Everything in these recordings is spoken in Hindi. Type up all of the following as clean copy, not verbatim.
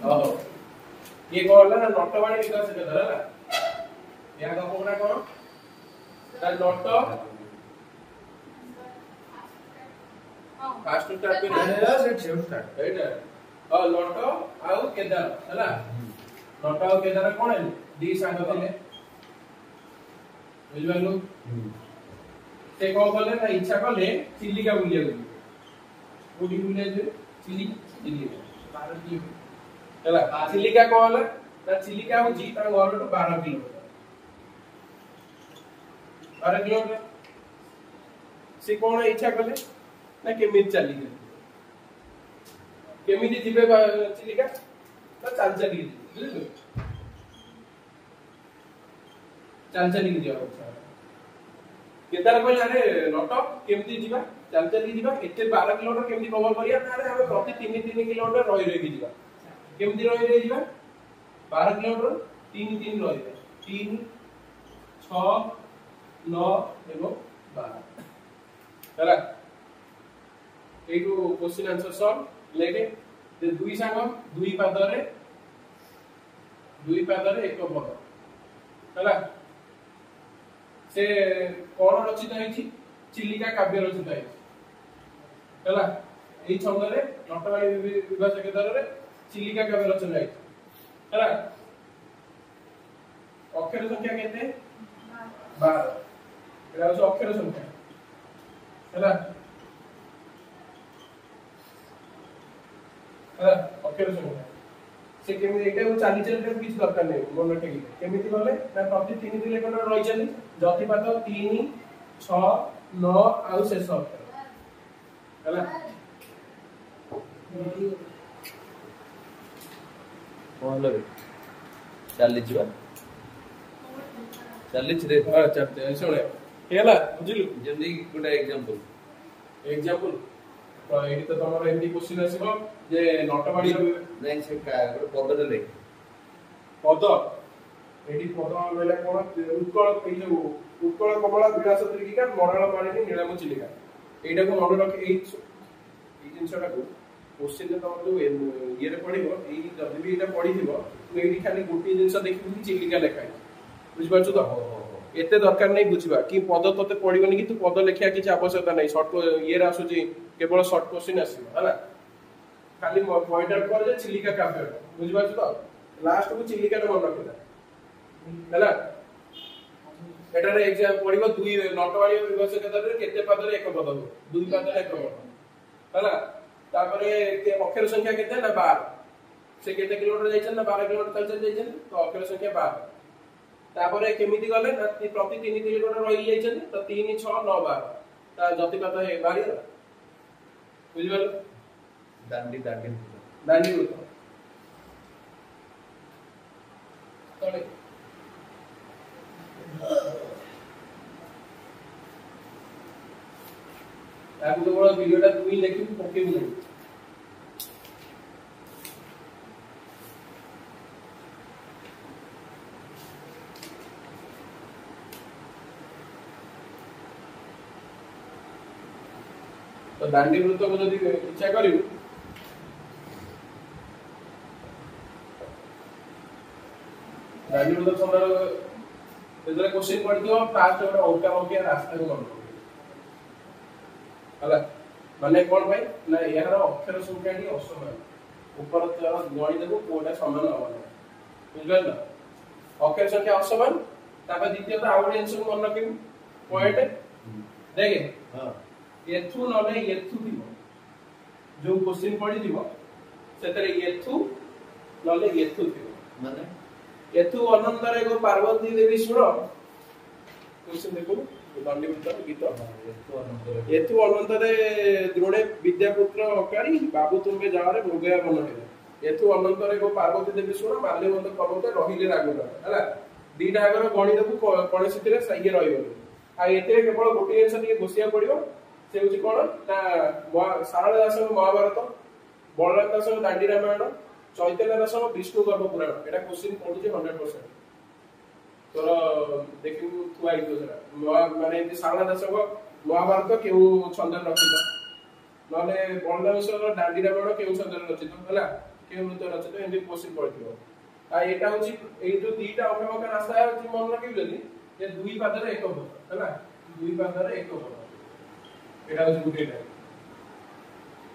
ओहो ये कौन है ना नटवाणी विकास के धरा ना या का कोना कौन ता नट फास्ट स्टार्ट पे है से सेव स्टार्ट एटा नट आउ केदार हला नट आउ केदार कोन है दी सांग थिले बुझबालु से को बोले ना इच्छा कले चिलिका बुलिया कोडी बुलिया जे चिलिका भारतीय हला चिलिका कोला ना चिलिका हो जी ता घर तो 12 किलोमीटर 12 किलोमीटर से कोन इच्छा कले ना केमिति चली केमिति जिबे चिलिका ना चाल चली बुझलो चाल चली दियो केदार कहले अरे नट केमिति जिबा चाल चली जिबा एते 12 किलोमीटर केमिति कवर करिया अरे हम प्रति 3 किलोमीटर रही रही जिबा केमिति रही रही जिबा 12 किलोमीटर 3 रही 3 6 9 एवं 12 हला एटू क्वेश्चन आंसर सॉल्व लेके जे दुई सांग दुई पादरे एक पद हला से कोन रचित हैछि चिलिका काव्य रचित हैछि हला एई छंद रे नटवाणी विभाजक के दर रे चिलिका काव्य रचना हैछि हला अक्षर संख्या केते 12 एरा हो अक्षर संख्या हला अक्षर संख्या से केमि एटा चाली चलते किछ दरकार नै मन ठेकी केमिति गले ना प्रति 3 किलोमीटर रहि चली जतिपात 3 6 9 आउ शेष अक्षर हला कोन लगे चाली जिबा चाली रे हां चलते सुने हेला बुझिलु जेंदी गुड एग्जांपल तो एडी तो तमरो एमडी क्वेश्चन आसीबो जे नटवाणी नहीं से का पद ले पद एडी पद लेला कोन उत्कल ए जो उत्कल कमला विलास त्रिकिका मराळ पाणी नीलम चिलिका एटा को मन रख ए जिनसटा को क्वेश्चन जे तमरो जो ये रे पडिबो ए जदी भी एटा पडिथिबो तो एडी खाली गोटी जिनस देखि चिलिका लेखाय बुझ पाछु तो एते दरकार नहीं बुझिबा कि पद तते पडिबनी कि तू पद लेखिया किछ आवश्यकता नहीं शॉर्ट ये रे आसुची केवल शॉर्ट क्वेश्चन आसीबो हला खाली पॉइंट आउट कर जे चिलिका काव्य बुझ पाछु तो लास्ट को चिलिका रे मन रखिला हला एटा रे एग्जाम पडिबो दुई नटवाणी विभाजक के दर केते पद रे एक पद दुई पद रे एक पद हला तापरे अक्षर संख्या केते ना 12 से केते किलोमीटर जाइछन ना 12 किलोमीटर चल जाइछन तो अक्षर संख्या 12 तापरे केमिति गले ना प्रति 3 किलोमीटर रही जाइछन तो 3 6 9 12 ता जतिपात हे 12 बुझिबल दांडी होतो तळे ताकू तो बड़ा वीडियोटा तुई लेखि पकेबु नै तो दांडी वृत्त को जदी इच्छा करियो दांडी वृत्त समर एदरे क्वेश्चन पड़ियो फास्ट और औका औका रास्ता को मन हला माने कोन भाई ना यार अक्षर संख्या डी असमान ऊपर तो गणित को कोडा समान होना बुझल ना अक्षर संख्या असमान तापर द्वितीय तो आउट आंसर मन रखिन पॉइंट देखे हां एथु नले एथु दिबो जो क्वेश्चन पड़ी दिबो सेतरे एथु नले एथु दिबो माने एथु अनंतर एगो पार्वती देवी सुनो क्वेश्चन देखो दंडी मित्र गीत एथु अनंतरे द्रोणे विद्यापुत्र अकारी बाबू तुमे जारे भोगया बन हे एथु अनंतरे एगो पार्वती देवी सुनो माल्यवंत पर्वत रहिले रागुरा हला दीटा आगर गणित को कणसितरे सही रहइबो आ एते केवल गोटी आंसर के घोषिया पड़ियो से होची कोन ना सारल दास महाभारत बलराम दास दांडी रामायण चैतन्य दास विष्णु गर्भ पुराण एटा क्वेश्चन पडुचे 100% तोर देखिबु थुआई दोसरा माने सारल दास महाभारत केउ छंद रचित नले बलराम दास दांडी रामायण केउ छंद रचित हला के मृत रचित एमती क्वेश्चन पड़थिबो आ एटा होची ए जो दीटा अव्यवकार रास्ता है जे मन रखिबो जदी ये दुई पादरे एक पद हैला दुई पादरे एक पद एटा होची गुटेटा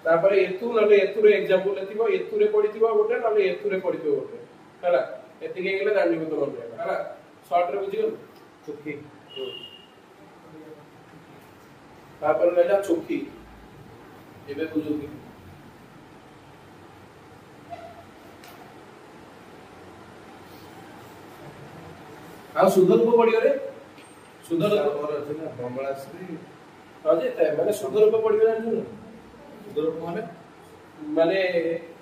तापरे एतु नले एतुरे एग्जांपल लेथिबो एतुरे पडिथिबो गोटे नले एतुरे पडिथिबो गोटे हैला एतिके गेले जानिबो तो मन रहबा हैला शॉर्ट रे बुझियो चुकी तापर रहला चुकी एबे बुझुकी आ सुधर को पडियो रे सुधर और अछि ना बंगलाश्री अजे त माने सुधर को पडियो जानछु ना सुधर माने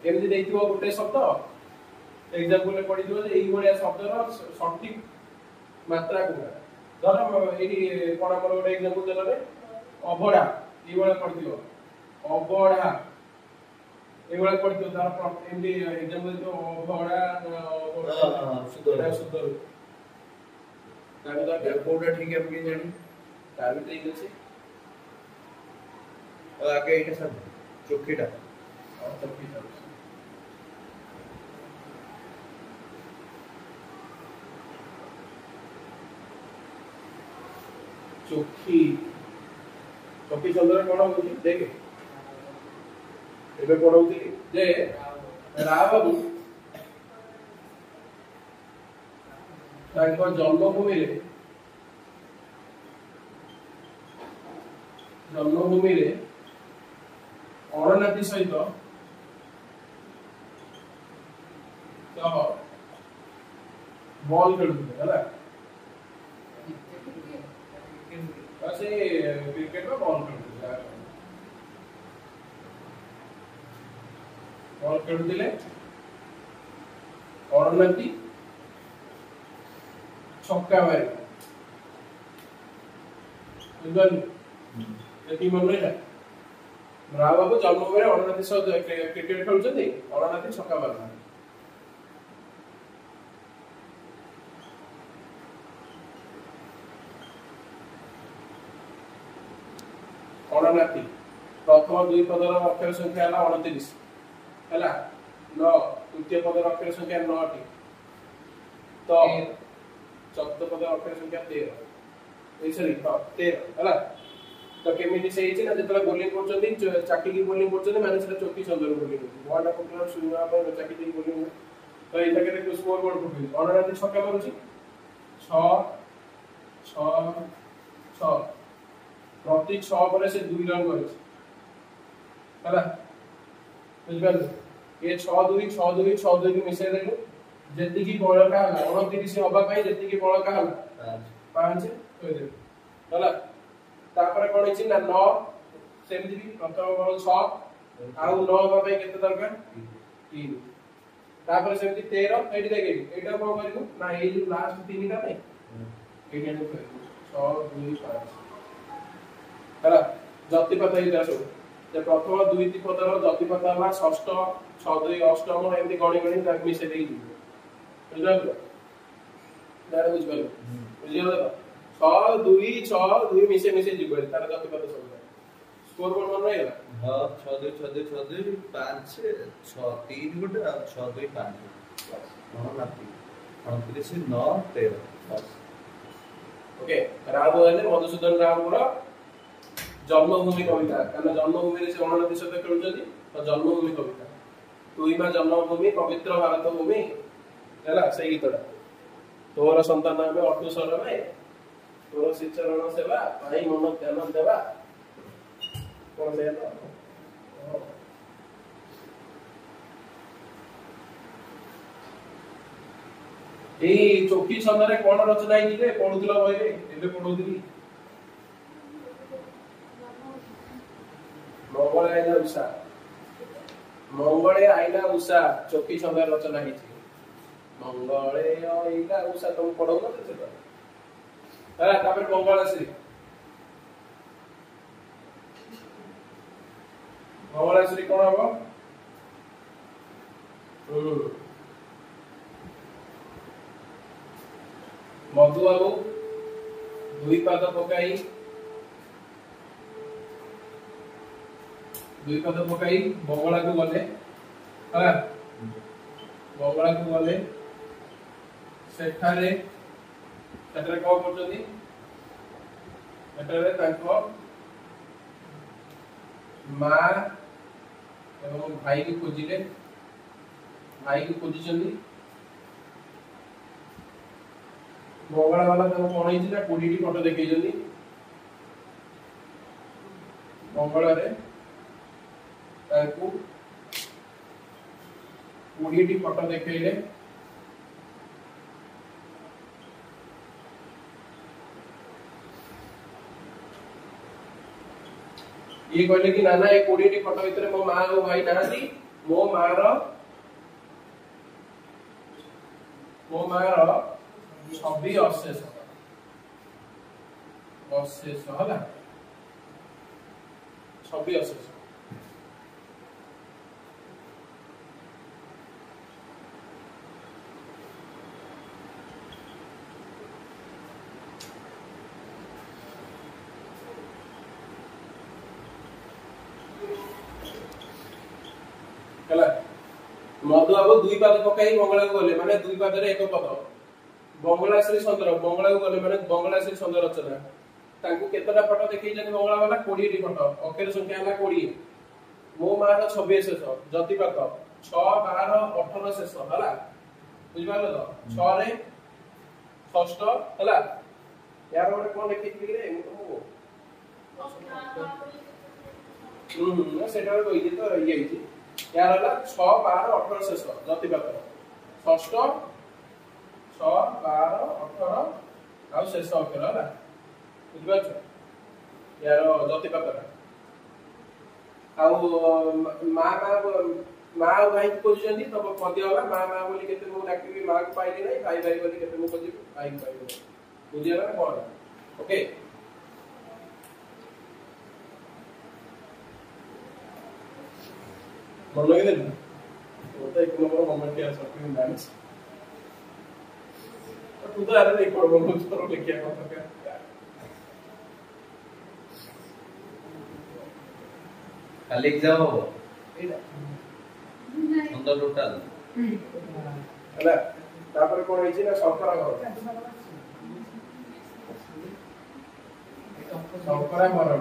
एमति देखिबो गोटे शब्द एग्जांपल में पडी दियो जे एई भलिया शब्दर सटीक मात्रा को धर एडी कोन हमर गोटे एग्जांपल देला रे अबडा एई भलिया पडी दियो अबडा एई भलिया पडी दियो तार एमति एग्जांपल तो अबडा सुधर सुधर तार कोडा ठीक है हम जानी तार ठीक अछि और आगे एटा सब चोकीटा और तब की सब चोखी चोखी चंद्र कोन होती देखे एबे कोन होती जे रावण ताको जन्मभूमि रे अणनाती सहित तो बॉल खेलुते हैला से क्रिकेट में बॉल खेलुते बॉल खेलुते अणनाती छक्का मारे बुझल एती मन रे राव बाबू जन्म में अणनाती सह क्रिकेट खेलुते अणनाती छक्का मारना अणनाती प्रथम दुई पदर अक्षर संख्या है 29 हैला 9 तृतीय पदर अक्षर संख्या 9 टी तो चतुर्थ पदर अक्षर संख्या 13 सॉरी 13 हैला तो केमिति से हिची ना जेतला बोलिंग करचंदी चाकी की बोलिंग करचंदी माने सेटा चौकी चंद्र बोलिंग बॉल कंट्रोलर सुनिया पर चाकी की बोलिंग तो एटा केते स्कोर बोर्ड पकई अणनाती छक्का मारुची 6 6 6 प्रति 6 पर से 2 रन करे हैला बुझबल ये 6 2 6 2 6 2 के मिसे देलु जति की बॉल का 29 हबा पई जति की बॉल का 5 होय दे हैला तापर कोन अछि ना 9 सेमति भी प्रथम बॉल 6 आउ 9 हबा पई केते दरकार 3 तापर सेमति 13 एडी देखे एटा कोन करिवो ना ए जो लास्ट 3 टा नै एटा जो 6 2 5 हैला जतिपथ हे जासो जे प्रथम दुई ती पदर जतिपथ हला षष्ठ 6 2 अष्टम एमति गणी गणी ताक मिसे देई बुझलो दार बुझबल बुझियो 6 2 6 2 मिसे मिसे जीव तार जतिपथ सब स्कोर बोर्ड मन रहला हां 6 2 6 2 6 2 5 6 3 गुटे 6 2 5 अणनाती 29 9 13 बस ओके राव हेले मधुसूदन राव को जन्मभूमि कविता कारण जन्मभूमि रे से अणनाती शब्द खेलुचदी तो जन्मभूमि कविता तुई मा जन्मभूमि पवित्र भारत भूमि हैला सही गीतडा तोर संतान नाम अटुसर में तोर शिचरण सेवा पाई मन ध्यान देवा कोन से तो ए चौकी छंद रे कोन रचना हिची रे पढुतला बय रे एबे पढुतली मंगले आइला उषा चौकी छंद रचना हिची मंगले आइला उषा तुम पढौ न सेटा हैला तापर मंगलाश्री कोन हबो मधु बाबू दुई पाद पकाई बंगला को गले हाँ बंगला को गले सेठारे सेठारे कौन करछंती सेठारे ताको मां एवं भाई को खोजिले भाई को खोजिछंती बंगला वाला तो कोन हिची ना 20 टी फोटो देखैछंती बंगला रे ताको 20 टी फोटो देखैले ये कहले कि नाना ये 20 टी फोटो भितर मो मां और भाई नाती मो मार छवि अशेष अशेष हला छवि अशेष हला मधु बाबू दुई पाद पकाई बंगला को गले माने दुई पाद रे एक पद बंगला श्री सुंदर बंगला को गले माने बंगला श्री सुंदर रचना तांको केतटा फोटो देखै जने बंगला वाला 20 टी फोटो अक्षर संख्या हला 20 मो मार 26 शेष जति पाद 6 12 18 शेष हला बुझि पालो तो 6 रे षष्ठ हला यार ओरे कोन देखै रे मु तो सेटा रे कोइ तो रहि जाई यार हला 6 12 18 शेष जति पाद षष्ठ 6 12 18 आ शेष अक्षर हला बुझबा छ यार जति पाद आउ माँ भाई को खोजछंती तब पदे होला माँ बोली केते मु डाकिबी माँ को पाइली नै भाई भाई बोली केते मु खोजिबी भाई को पाइली बुझियला ना कोन ओके मन लगे दे तो एक नंबर मोमेंट के सब डांस तू तो अरे नहीं पढ़ो मुझे तो लिखिया कौन क्या खाली जाओ सुंदर टोटल हला तापर कोन होइछि ना शंकरा घर शंकरा मरण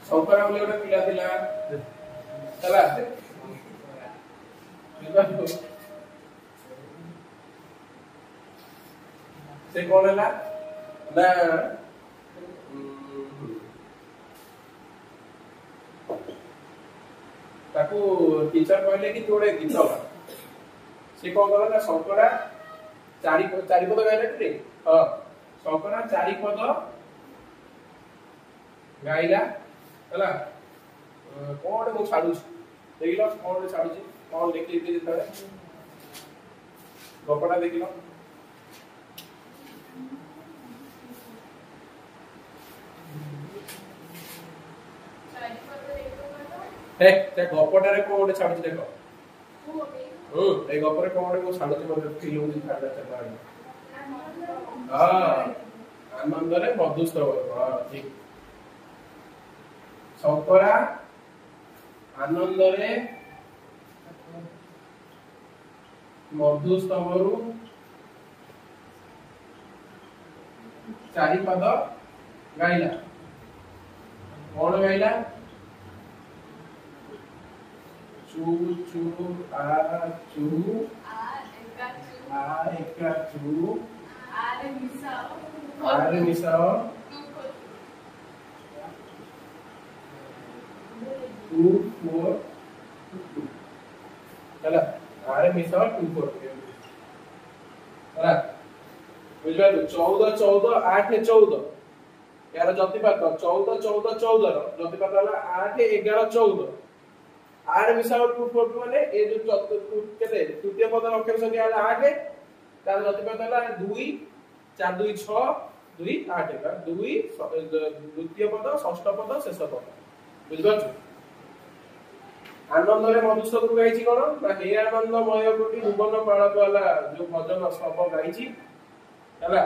शंकरा बोले गोटे पिला थिला हला से कोन हला ना ताकू टीचर कहले कि तोड़े गीत गा से कोन कहला ना शंकरा चारि पद गाइला रे हां शंकरा चारि पद गाइला हला कोन मु छाडू देखिलो कोन छाडू छी कोन देखि दे तारे गपटा देखिलो हे ते गपटा रे कोन छाडू छी देखो ए गपरे कोन को छाडू छी मते फील होजी छाडा चला हां आनंद रे मधुस्तव हां ठीक शंकरा आनंद रे मधुस्तवरु चारि पद गाइला कोन गाइला चू चू आ चू आ एका चू आरे मिसाओ 2 4 चला आरे मिसाओ 2 4 चला बुझला 14 14 8 14 यार जति पात 14 14 14 जति पात हला 8 11 14 आर मिसाओ 2 4 माने ए जो केते तृतीय पद अक्षर संख्या हला 8 तार जति पात हला 2 4 2 6 2 8 का 2 द्वितीय पद षष्ठ पद शेष पद बुझबा आनंद रे मधुसूदन गाइछि कोन ना हे आनंद मय कोटि भुवन पाळक वाला जो भजन सब गाइछि हला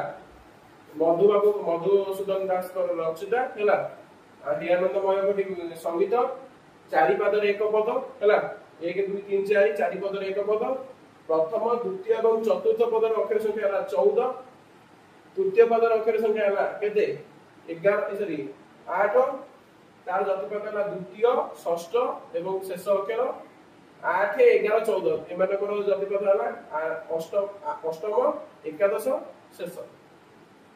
मधु बाबू मधुसूदन दास कर रचिता हला हे आनंद मय कोटि संगीत चारि पदर एक पद हैला 1 2 3 4 चारि पदर एक पद प्रथम द्वितीय एवं चतुर्थ पदर अक्षर संख्या है 14 तृतीय पदर अक्षर संख्या है केते 11 सॉरी 8 तार जतिपद है द्वितीय षष्ठ एवं शेष अक्षर 8 11 14 एमानकर जतिपद है अष्टम एकादश शेष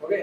ओके